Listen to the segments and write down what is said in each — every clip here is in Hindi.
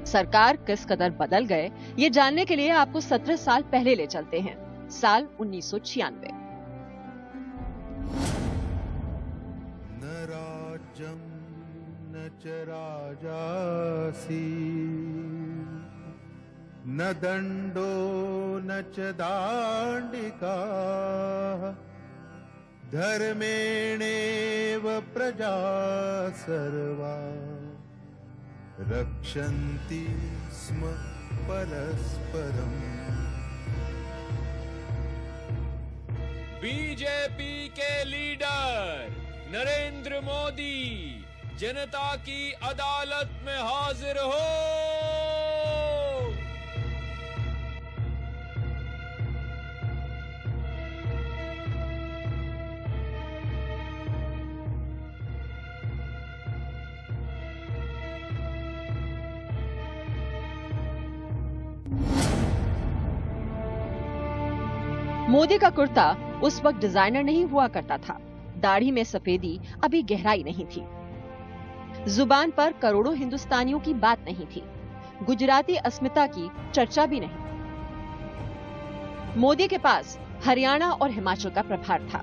सरकार किस कदर बदल गए, ये जानने के लिए आपको 17 साल पहले ले चलते हैं, साल 1996। न राज्यं न च राजासी, न दंडो न च दांडिका, धर्मेणैव प्रजा सर्वा रक्षन्ति स्म परस्परम्। बीजेपी के लीडर नरेंद्र मोदी जनता की अदालत में हाजिर हो। मोदी का कुर्ता उस वक्त डिजाइनर नहीं हुआ करता था, दाढ़ी में सफेदी अभी गहराई नहीं थी, जुबान पर करोड़ों हिंदुस्तानियों की बात नहीं थी, गुजराती अस्मिता की चर्चा भी नहीं। मोदी के पास हरियाणा और हिमाचल का प्रभार था।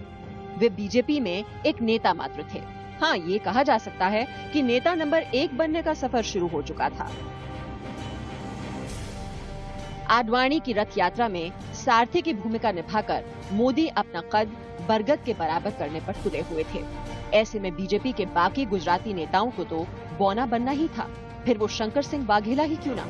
वे बीजेपी में एक नेता मात्र थे। हाँ, ये कहा जा सकता है कि नेता नंबर 1 बनने का सफर शुरू हो चुका था। आडवाणी की रथ यात्रा में सारथी की भूमिका निभाकर मोदी अपना कद बरगद के बराबर करने पर तुले हुए थे। ऐसे में बीजेपी के बाकी गुजराती नेताओं को तो बौना बनना ही था, फिर वो शंकर सिंह वाघेला ही क्यों ना।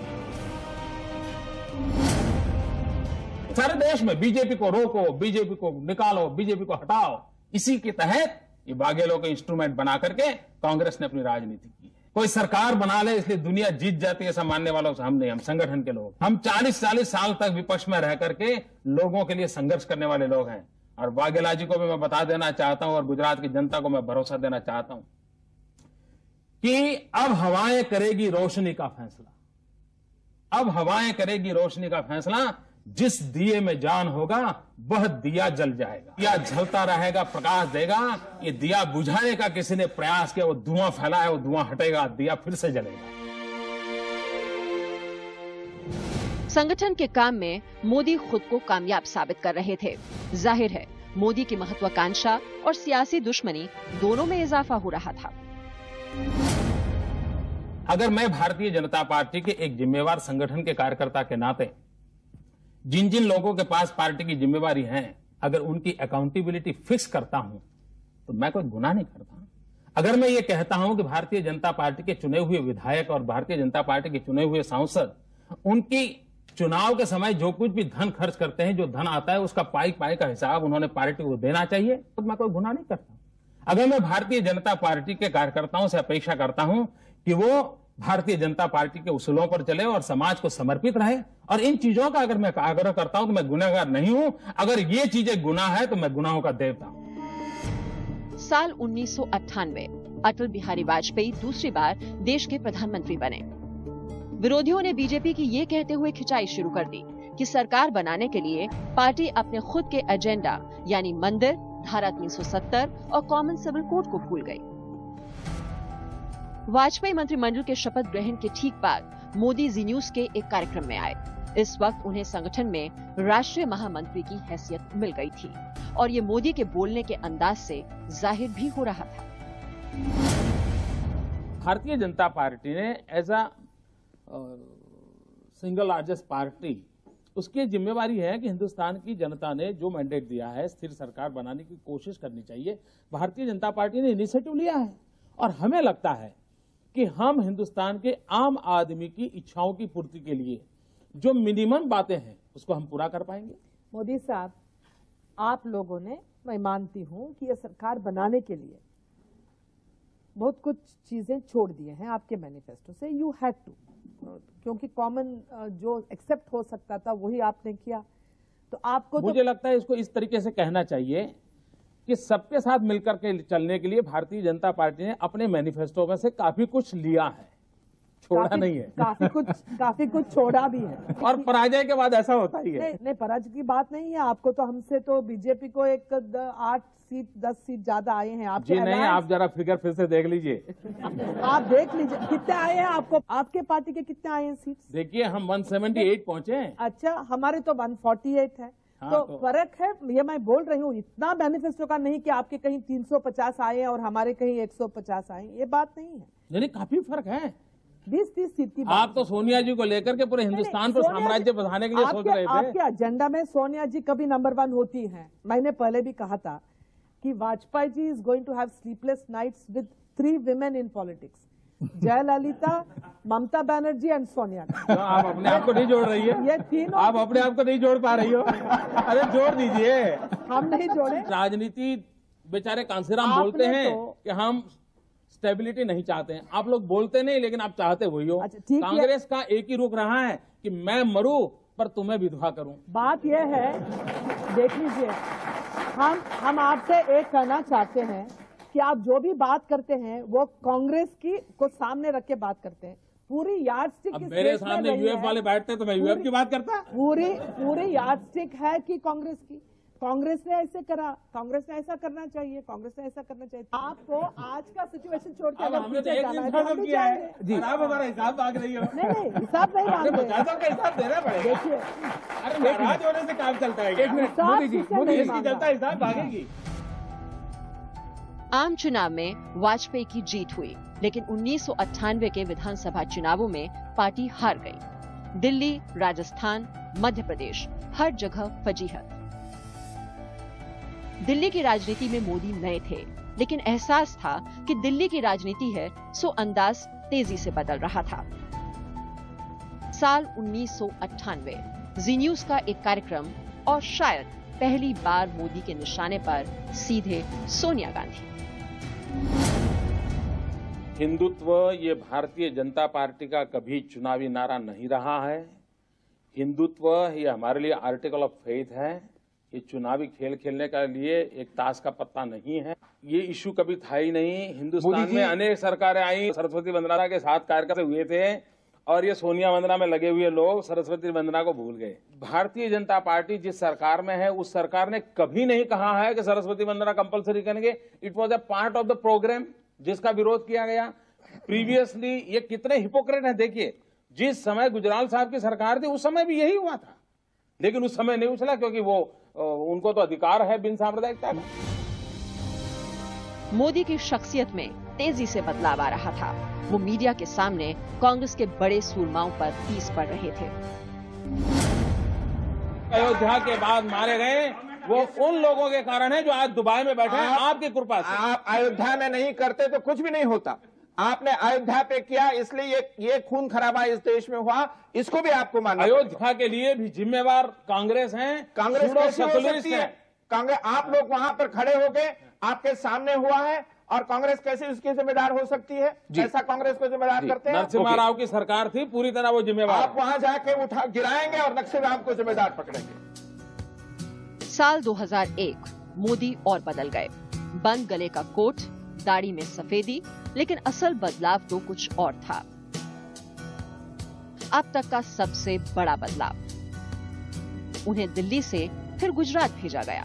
सारे देश में बीजेपी को रोको, बीजेपी को निकालो, बीजेपी को हटाओ, इसी के तहत ये वाघेलों के इंस्ट्रूमेंट बना करके कांग्रेस ने अपनी राजनीति की। कोई सरकार बना ले इसलिए दुनिया जीत जाती है, ऐसा मानने वालों से हम नहीं, हम संगठन के लोग। हम 40-40 साल तक विपक्ष में रह करके लोगों के लिए संघर्ष करने वाले लोग हैं। और वाघेला जी को भी मैं बता देना चाहता हूं और गुजरात की जनता को मैं भरोसा देना चाहता हूं कि अब हवाएं करेगी रोशनी का फैसला। अब हवाएं करेगी रोशनी का फैसला। जिस दिए में जान होगा वह दिया जल जाएगा। दिया जलता रहेगा, प्रकाश देगा। ये दिया बुझाने का किसी ने प्रयास किया, वो धुआं फैला है, वो धुआं हटेगा, दिया फिर से जलेगा। संगठन के काम में मोदी खुद को कामयाब साबित कर रहे थे। जाहिर है मोदी की महत्वाकांक्षा और सियासी दुश्मनी दोनों में इजाफा हो रहा था। अगर मैं भारतीय जनता पार्टी के एक जिम्मेवार संगठन के कार्यकर्ता के नाते जिन जिन लोगों के पास पार्टी की जिम्मेवारी है, अगर उनकी अकाउंटेबिलिटी फिक्स करता हूं तो मैं कोई गुनाह नहीं करता। अगर मैं ये कहता हूं कि भारतीय जनता पार्टी के चुने हुए विधायक और भारतीय जनता पार्टी के चुने हुए सांसद उनकी चुनाव के समय जो कुछ भी धन खर्च करते हैं, जो धन आता है उसका पाई पाई का हिसाब उन्होंने पार्टी को देना चाहिए, तो मैं कोई गुनाह नहीं करता। अगर मैं भारतीय जनता पार्टी के कार्यकर्ताओं से अपेक्षा करता हूं कि वो भारतीय जनता पार्टी के उसूलों पर चले और समाज को समर्पित रहे, और इन चीजों का अगर मैं आग्रह करता हूं तो मैं गुनहगार नहीं हूं। अगर ये चीजें गुनाह है तो मैं गुनाहों का देवता हूं। साल 1998 अटल बिहारी वाजपेयी दूसरी बार देश के प्रधानमंत्री बने। विरोधियों ने बीजेपी की ये कहते हुए खिंचाई शुरू कर दी कि सरकार बनाने के लिए पार्टी अपने खुद के एजेंडा यानी मंदिर, धारा 370 और कॉमन सिविल कोड को भूल गई। वाजपेयी मंत्रिमंडल के शपथ ग्रहण के ठीक बाद मोदी जी न्यूज के एक कार्यक्रम में आए। इस वक्त उन्हें संगठन में राष्ट्रीय महामंत्री की हैसियत मिल गई थी और ये मोदी के बोलने के अंदाज से जाहिर भी हो रहा था। भारतीय जनता पार्टी ने as a single largest party, उसकी जिम्मेवारी है कि हिंदुस्तान की जनता ने जो मैंडेट दिया है, स्थिर सरकार बनाने की कोशिश करनी चाहिए। भारतीय जनता पार्टी ने इनिशिएटिव लिया है और हमें लगता है कि हम हिंदुस्तान के आम आदमी की इच्छाओं की पूर्ति के लिए जो मिनिमम बातें हैं उसको हम पूरा कर पाएंगे। मोदी साहब, आप लोगों ने, मैं मानती हूं कि यह सरकार बनाने के लिए बहुत कुछ चीजें छोड़ दिए हैं आपके मैनिफेस्टो से। यू हैड टू, क्योंकि कॉमन जो एक्सेप्ट हो सकता था वही आपने किया। तो आपको मुझे लगता है इसको इस तरीके से कहना चाहिए कि सबके साथ मिलकर के चलने के लिए भारतीय जनता पार्टी ने अपने मैनिफेस्टो में से काफी कुछ लिया है, छोड़ा नहीं है। काफी कुछ छोड़ा भी है। और पराजय के बाद ऐसा होता ही है। नहीं, पराजय की बात नहीं है। आपको तो हमसे तो बीजेपी को 8 सीट 10 सीट ज्यादा आए हैं। आपके जी नहीं, आप जरा फिगर फिर से देख लीजिए। आप देख लीजिए कितने आए हैं आपको, आपके पार्टी के कितने आए हैं सीट? देखिए हम 178 पहुंचे हैं। अच्छा, हमारे तो 148 है। हाँ, तो फर्क है, ये मैं बोल रही हूँ। इतना मैनिफेस्टो का नहीं कि आपके कहीं 350 आए हैं और हमारे कहीं 150 आए, ये बात नहीं है। नहीं, काफी फर्क है। 20-30 सीट की आप तो सोनिया जी को लेकर के पूरे हिंदुस्तान पर साम्राज्य बधाने के लिए सोच रहे थे। आपके एजेंडा में सोनिया जी कभी नंबर 1 होती हैं। मैंने पहले भी कहा था कि Vajpayee ji is going to have sleepless nights with 3 women in politics, Jayalalithaa, Mamata Banerjee and Sonia. तो आप अपने आप को नहीं जोड़ रही है? ये तीनों आप अपने आप को नहीं जोड़ पा रही हो? अरे जोड़ दीजिए। हम नहीं जोड़े। राजनीति बेचारे कांसीराम बोलते हैं कि हम स्टेबिलिटी नहीं चाहते हैं। आप लोग बोलते नहीं, लेकिन आप चाहते वही हो। अच्छा, ठीक है। कांग्रेस का एक ही रुख रहा है कि मैं मरूं पर तुम्हें विधवा करूं। बात यह है, देख लीजिए, हम आपसे एक कहना चाहते हैं कि आप जो भी बात करते हैं वो कांग्रेस की को सामने रख के बात करते हैं। पूरी यार्डस्टिक अब मेरे सामने यूएफ वाले बैठते हैं तो मैं यूएफ की बात करता। पूरी यार्डस्टिक है कि कांग्रेस की, कांग्रेस ने ऐसे करा, कांग्रेस ने ऐसा करना चाहिए, कांग्रेस ने ऐसा करना चाहिए। आपको आज का सिचुएशन छोड़ के अगर हमने तो पीछे एक जाना है दिन तो हम खत्म भी किया है जाएंगे। और आप हमारा हिसाब मांग रही हो। नहीं, हिसाब नहीं मांग रहे। पंचायतों का हिसाब देना पड़ेगा। देखिए, अरे नाराज होने से काम चलता है। हिसाब किसे नहीं इसकी मांगा? जनता हिसाब मांगेगी। आम चुनाव में वाजपेयी की जीत हुई, लेकिन 1998 के विधानसभा चुनावों में पार्टी हार गई। दिल्ली, राजस्थान, मध्य प्रदेश, हर जगह फजीहत। दिल्ली की राजनीति में मोदी नए थे, लेकिन एहसास था कि दिल्ली की राजनीति है सो अंदाज तेजी से बदल रहा था। साल 1998 जी न्यूज का एक कार्यक्रम और शायद पहली बार मोदी के निशाने पर सीधे सोनिया गांधी। हिंदुत्व ये भारतीय जनता पार्टी का कभी चुनावी नारा नहीं रहा है। हिंदुत्व ये हमारे लिए आर्टिकल ऑफ फेथ है। ये चुनावी खेल खेलने के लिए एक ताश का पत्ता नहीं है। ये इशू कभी था ही नहीं। हिंदुस्तान में अनेक सरकारें आई, सरस्वती वंदना के साथ कार्यक्रम हुए थे और ये सोनिया वंदना में लगे हुए लोग सरस्वती वंदना को भूल गए। भारतीय जनता पार्टी जिस सरकार में है उस सरकार ने कभी नहीं कहा है कि सरस्वती वंदना कंपलसरी करेंगे। It was a part of the programme जिसका विरोध किया गया। प्रीवियसली ये कितने हिपोक्रेट है देखिए। जिस समय गुजराल साहब की सरकार थी उस समय भी यही हुआ था, लेकिन उस समय नहीं उछला क्योंकि वो उनको तो अधिकार है बिन सांप्रदायिकता का। मोदी की शख्सियत में तेजी से बदलाव आ रहा था। वो मीडिया के सामने कांग्रेस के बड़े सूरमाओं पर पीस पड़ रहे थे। अयोध्या के बाद मारे गए वो उन लोगों के कारण है जो आज दुबई में बैठे हैं आपकी कृपा से। आप अयोध्या में नहीं करते तो कुछ भी नहीं होता। आपने अयोध्या पे किया, इसलिए ये खून खराबा इस देश में हुआ। इसको भी आपको मानना अयोध्या के लिए भी जिम्मेवार कांग्रेस है। कांग्रेस कैसे हो सकती है? कांग्रेस, आप लोग वहां पर खड़े होके आपके सामने हुआ है और कांग्रेस कैसे उसकी जिम्मेदार हो सकती है? ऐसा कांग्रेस को जिम्मेदार करते हैं? नरसिम्हा राव की सरकार थी, पूरी तरह वो जिम्मेवार। आप वहां जाके उठा गिराएंगे और नक्सलवाद को जिम्मेदार पकड़ेंगे। साल 2001 मोदी और बदल गए। बंद गले का कोट, दाढ़ी में सफेदी, लेकिन असल बदलाव तो कुछ और था। अब तक का सबसे बड़ा बदलाव। उन्हें दिल्ली से फिर गुजरात भेजा गया।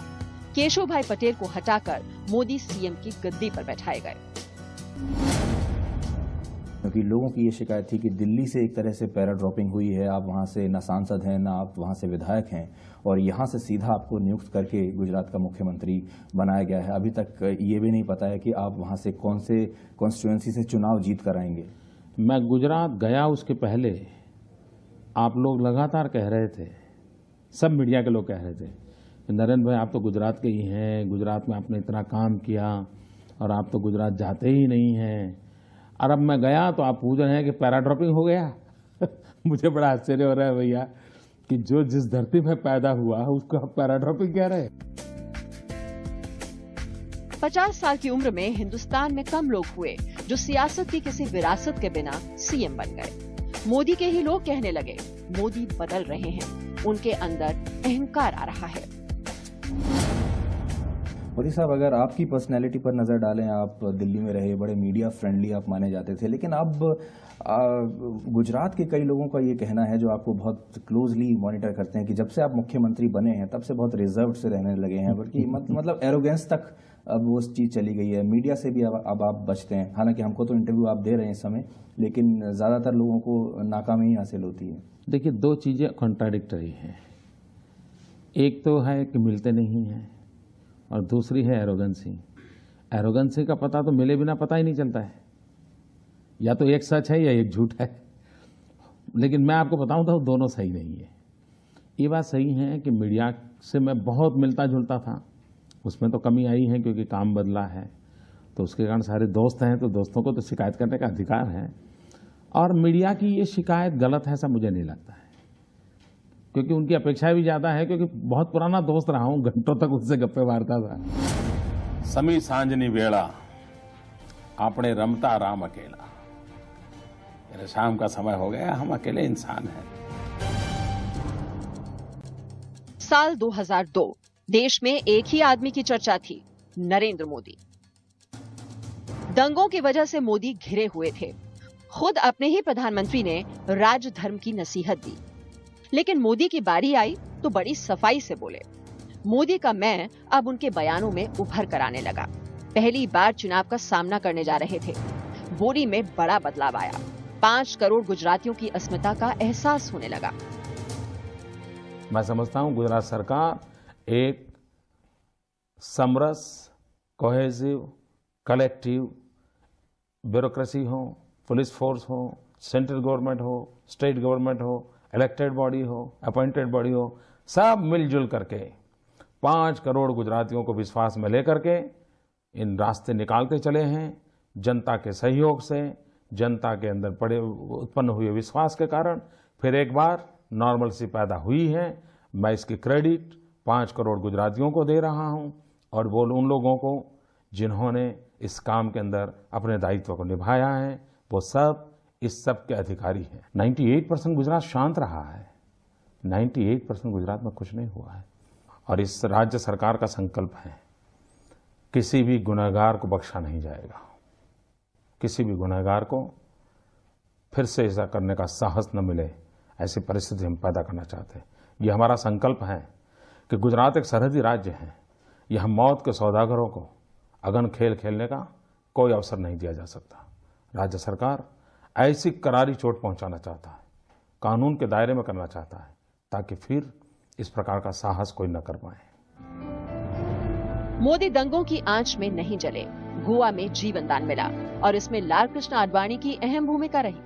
केशव भाई पटेल को हटाकर मोदी सीएम की गद्दी पर बैठाए गए। क्योंकि लोगों की ये शिकायत थी कि दिल्ली से एक तरह से पैरा ड्रॉपिंग हुई है। आप वहां से न सांसद हैं, न आप वहां से विधायक हैं और यहां से सीधा आपको नियुक्त करके गुजरात का मुख्यमंत्री बनाया गया है। अभी तक ये भी नहीं पता है कि आप वहां से कौन से कॉन्स्टिट्यूएंसी से चुनाव जीत कर आएंगे। मैं गुजरात गया उसके पहले आप लोग लगातार कह रहे थे, सब मीडिया के लोग कह रहे थे, नरेंद्र भाई आप तो गुजरात के ही हैं, गुजरात में आपने इतना काम किया और आप तो गुजरात जाते ही नहीं हैं। और अब मैं गया तो आप पूछ रहे हैं कि पैरा ड्रॉपिंग हो गया। मुझे बड़ा आश्चर्य हो रहा है भैया कि जो जिस धरती में पैदा हुआ उसको आप पैरा ड्रॉपिंग कह रहे हैं। 50 साल की उम्र में हिंदुस्तान में कम लोग हुए जो सियासत की किसी विरासत के बिना सीएम बन गए। मोदी के ही लोग कहने लगे मोदी बदल रहे हैं, उनके अंदर अहंकार आ रहा है। मोदी साहब, अगर आपकी पर्सनैलिटी पर नजर डालें, आप दिल्ली में रहे, बड़े मीडिया फ्रेंडली आप माने जाते थे, लेकिन अब गुजरात के कई लोगों का ये कहना है जो आपको बहुत क्लोजली मॉनिटर करते हैं कि जब से आप मुख्यमंत्री बने हैं तब से बहुत रिजर्व से रहने लगे हैं, बल्कि मतलब एरोगेंस तक अब वो चीज चली गई है। मीडिया से भी अब आप बचते हैं। हालांकि हमको तो इंटरव्यू आप दे रहे हैं इस समय, लेकिन ज्यादातर लोगों को नाकामी ही हासिल होती है। देखिए, दो चीजें कॉन्ट्राडिक्टरी हैं। एक तो है कि मिलते नहीं हैं, और दूसरी है एरोगेंसी। एरोगेंसी का पता तो मिले बिना पता ही नहीं चलता है। या तो एक सच है या एक झूठ है, लेकिन मैं आपको बताऊं तो दोनों सही नहीं है। ये बात सही है कि मीडिया से मैं बहुत मिलता जुलता था, उसमें तो कमी आई है क्योंकि काम बदला है, तो उसके कारण सारे दोस्त हैं, तो दोस्तों को तो शिकायत करने का अधिकार है। और मीडिया की ये शिकायत गलत है, ऐसा मुझे नहीं लगता है, क्योंकि उनकी अपेक्षा भी ज्यादा है, क्योंकि बहुत पुराना दोस्त रहा हूं, घंटों तक उससे गप्पे मारता था। समी सांजनी वेला आपने रमता राम अकेला। शाम का समय हो गया, हम अकेले इंसान हैं। साल 2002 देश में एक ही आदमी की चर्चा थी, नरेंद्र मोदी। दंगों की वजह से मोदी घिरे हुए थे। खुद अपने ही प्रधानमंत्री ने राजधर्म की नसीहत दी, लेकिन मोदी की बारी आई तो बड़ी सफाई से बोले। मोदी का मैं अब उनके बयानों में उभर कर आने लगा। पहली बार चुनाव का सामना करने जा रहे थे। बोरी में बड़ा बदलाव आया। 5 करोड़ गुजरातियों की अस्मिता का एहसास होने लगा। मैं समझता हूं गुजरात सरकार एक समरस, कोहेसिव, कलेक्टिव ब्यूरोक्रेसी हो, पुलिस फोर्स हो, सेंट्रल गवर्नमेंट हो, स्टेट गवर्नमेंट हो, इलेक्टेड बॉडी हो, अपॉइंटेड बॉडी हो, सब मिलजुल करके 5 करोड़ गुजरातियों को विश्वास में लेकर के इन रास्ते निकालते चले हैं। जनता के सहयोग से, जनता के अंदर बड़े उत्पन्न हुए विश्वास के कारण फिर एक बार नॉर्मलसी पैदा हुई है। मैं इसकी क्रेडिट 5 करोड़ गुजरातियों को दे रहा हूं, और वो उन लोगों को जिन्होंने इस काम के अंदर अपने दायित्व को निभाया है, वो सब इस सब के अधिकारी हैं। 98% गुजरात शांत रहा है। 98% गुजरात में कुछ नहीं हुआ है। और इस राज्य सरकार का संकल्प है, किसी भी गुनहगार को बख्शा नहीं जाएगा। किसी भी गुनहगार को फिर से ऐसा करने का साहस न मिले, ऐसी परिस्थिति हम पैदा करना चाहते हैं। ये हमारा संकल्प है कि गुजरात एक सरहदी राज्य है। यह मौत के सौदागरों को अगन खेल खेलने का कोई अवसर नहीं दिया जा सकता। राज्य सरकार ऐसी करारी चोट पहुंचाना चाहता है, कानून के दायरे में करना चाहता है, ताकि फिर इस प्रकार का साहस कोई न कर पाए। मोदी दंगों की आंच में नहीं जले। गोवा में जीवन दान मिला, और इसमें लाल कृष्ण आडवाणी की अहम भूमिका रही।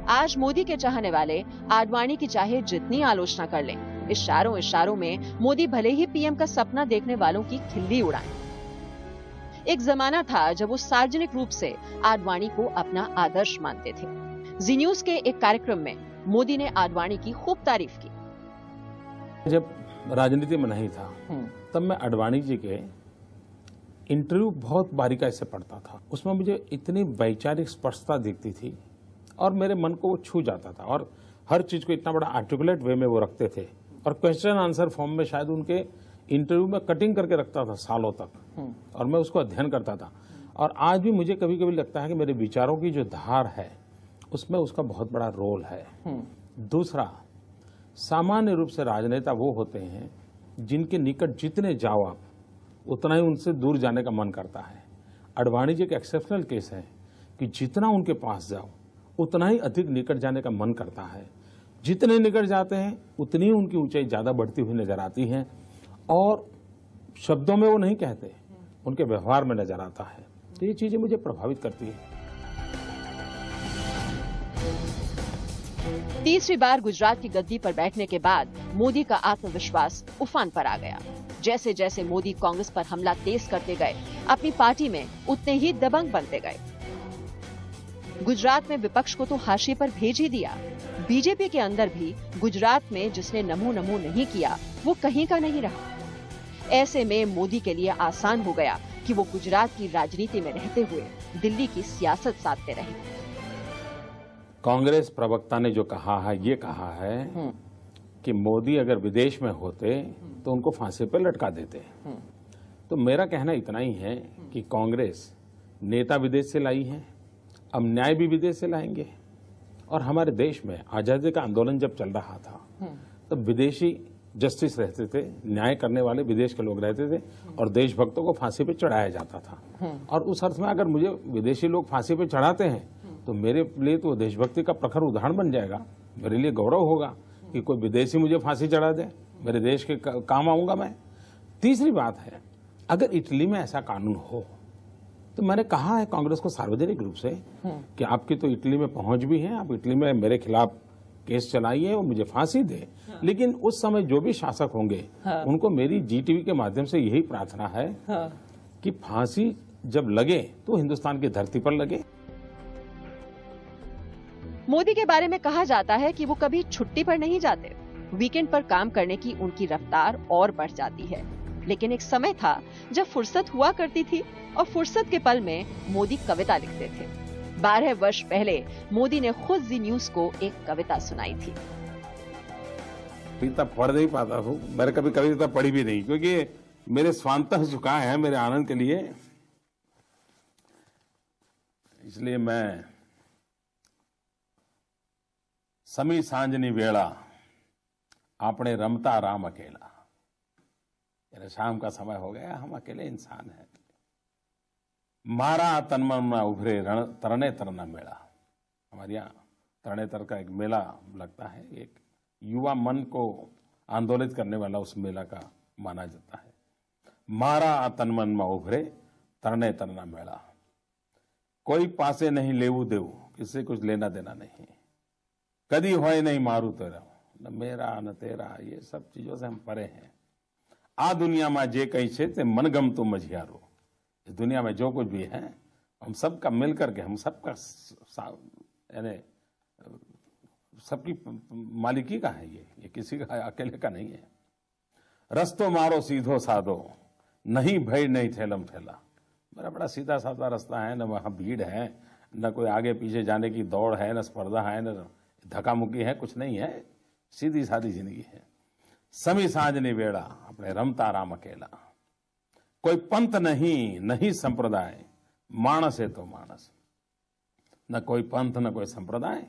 आज मोदी के चाहने वाले आडवाणी की चाहे जितनी आलोचना कर लें, इशारों में मोदी भले ही पीएम का सपना देखने वालों की खिल्ली उड़ाएं। एक जमाना था जब वो सार्वजनिक रूप से आडवाणी को अपना आदर्श मानते थे। जी न्यूज के एक कार्यक्रम में मोदी ने आडवाणी की खूब तारीफ की। जब राजनीति में नहीं था तब मैं आडवाणी जी के इंटरव्यू बहुत बारीकाई से पढ़ता था। उसमें मुझे इतनी वैचारिक स्पष्टता दिखती थी और मेरे मन को वो छू जाता था, और हर चीज को इतना बड़ा आर्टिकुलेट वे में वो रखते थे, और क्वेश्चन आंसर फॉर्म में शायद उनके इंटरव्यू में कटिंग करके रखता था सालों तक, और मैं उसको अध्ययन करता था। और आज भी मुझे कभी कभी लगता है कि मेरे विचारों की जो धार है उसमें उसका बहुत बड़ा रोल है। दूसरा, सामान्य रूप से राजनेता वो होते हैं जिनके निकट जितने जाओ आप उतना ही उनसे दूर जाने का मन करता है। आडवाणी जी एक एक्सेप्शनल केस है कि जितना उनके पास जाओ उतना ही अधिक निकट जाने का मन करता है। जितने निकट जाते हैं उतनी ही उनकी ऊंचाई ज्यादा बढ़ती हुई नजर आती है, और शब्दों में वो नहीं कहते, उनके व्यवहार में नजर आता है। तो ये चीजें मुझे प्रभावित करती है। तीसरी बार गुजरात की गद्दी पर बैठने के बाद मोदी का आत्मविश्वास उफान पर आ गया। जैसे जैसे मोदी कांग्रेस पर हमला तेज करते गए, अपनी पार्टी में उतने ही दबंग बनते गए। गुजरात में विपक्ष को तो हाशिए पर भेज ही दिया। बीजेपी के अंदर भी गुजरात में जिसने नमो नमो नहीं किया वो कहीं का नहीं रहा। ऐसे में मोदी के लिए आसान हो गया कि वो गुजरात की राजनीति में रहते हुए दिल्ली की सियासत साधते रहे। कांग्रेस प्रवक्ता ने जो कहा है, ये कहा है कि मोदी अगर विदेश में होते तो उनको फांसी पर लटका देते। तो मेरा कहना इतना ही है कि कांग्रेस नेता विदेश से लाई है, अब न्याय भी विदेश से लाएंगे। और हमारे देश में आजादी का आंदोलन जब चल रहा था तब विदेशी जस्टिस रहते थे, न्याय करने वाले विदेश के लोग रहते थे और देशभक्तों को फांसी पे चढ़ाया जाता था। और उस अर्थ में अगर मुझे विदेशी लोग फांसी पे चढ़ाते हैं तो मेरे लिए तो देशभक्ति का प्रखर उदाहरण बन जाएगा। मेरे लिए गौरव होगा कि कोई विदेशी मुझे फांसी चढ़ा दे, मेरे देश के काम आऊंगा मैं। तीसरी बात है, अगर इटली में ऐसा कानून हो तो मैंने कहा है कांग्रेस को सार्वजनिक रूप से कि आपकी तो इटली में पहुंच भी है, आप इटली में मेरे खिलाफ केस चलाइए और मुझे फांसी दे। लेकिन उस समय जो भी शासक होंगे उनको मेरी जीटीवी के माध्यम से यही प्रार्थना है कि फांसी जब लगे तो हिंदुस्तान की धरती पर लगे। मोदी के बारे में कहा जाता है कि वो कभी छुट्टी पर नहीं जाते, वीकेंड पर काम करने की उनकी रफ्तार और बढ़ जाती है। लेकिन एक समय था जब फुर्सत हुआ करती थी और फुर्सत के पल में मोदी कविता लिखते थे। 12 वर्ष पहले मोदी ने खुद जी न्यूज को एक कविता सुनाई थी। कविता पढ़ नहीं पाता हूँ, मैंने कभी कविता पढ़ी भी नहीं, क्योंकि मेरे स्वांतः झुका है मेरे आनंद के लिए। इसलिए मैं समी सांजनी वेला आपने रमता राम अकेला, शाम का समय हो गया, हम अकेले इंसान हैं। मारा तनमन में उभरे तरने तरना मेला। हमारे यहाँ तरने तर का एक मेला लगता है, एक युवा मन को आंदोलित करने वाला उस मेला का माना जाता है। मारा तनमन में उभरे तरने तरना मेला, कोई पासे नहीं लेवू देवू, किससे कुछ लेना देना नहीं, कदी होए नहीं मारू तेरा, न मेरा न तेरा, ये सब चीजों से हम परे हैं। आ दुनिया में जे कहीं छे ते मनगम तो मझियारो, इस दुनिया में जो कुछ भी है हम सबका मिल करके, हम सबका यानी सबकी मालिकी का है, ये किसी का अकेले का नहीं है। रस्तो मारो सीधो साधो, नहीं भय नहीं ठेलम ठेला। मेरा बड़ा सीधा साधा रास्ता है, न वहाँ भीड़ है, न कोई आगे पीछे जाने की दौड़ है, न स्पर्धा है, न धक्का मुक्की है, कुछ नहीं है, सीधी सादी जिंदगी है। समी सांजनी वेड़ा अपने रमता राम अकेला, कोई पंथ नहीं नहीं संप्रदाय, मानस है तो मानस। न कोई पंथ न कोई संप्रदाय,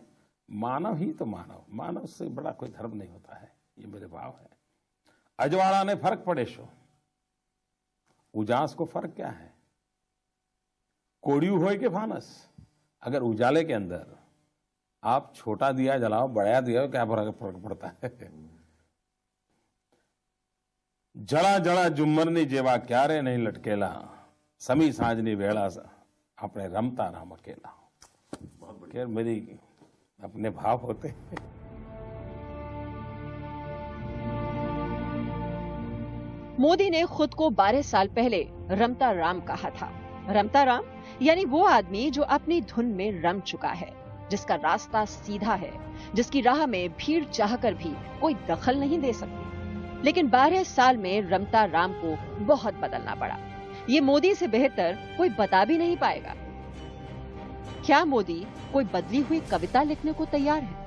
मानव ही तो मानव, मानव से बड़ा कोई धर्म नहीं होता है, ये मेरे भाव है। अजवाड़ा ने फर्क पड़े शो, उजास को फर्क क्या है, कोड़ियू होए के फानस। अगर उजाले के अंदर आप छोटा दिया जलाओ, बड़ा दिया क्या फर्क पड़ता है। जड़ा जड़ा जुम्मरनी जेवा क्यारे नहीं लटकेला, समी सांजनी वेड़ा अपने रमता राम अकेला। खैर मेरी अपने भाव होते हैं। मोदी ने खुद को 12 साल पहले रमता राम कहा था। रमता राम यानी वो आदमी जो अपनी धुन में रम चुका है, जिसका रास्ता सीधा है, जिसकी राह में भीड़ चाहकर भी कोई दखल नहीं दे सकती। लेकिन 12 साल में रमता राम को बहुत बदलना पड़ा। ये मोदी से बेहतर कोई बता भी नहीं पाएगा। क्या मोदी कोई बदली हुई कविता लिखने को तैयार है?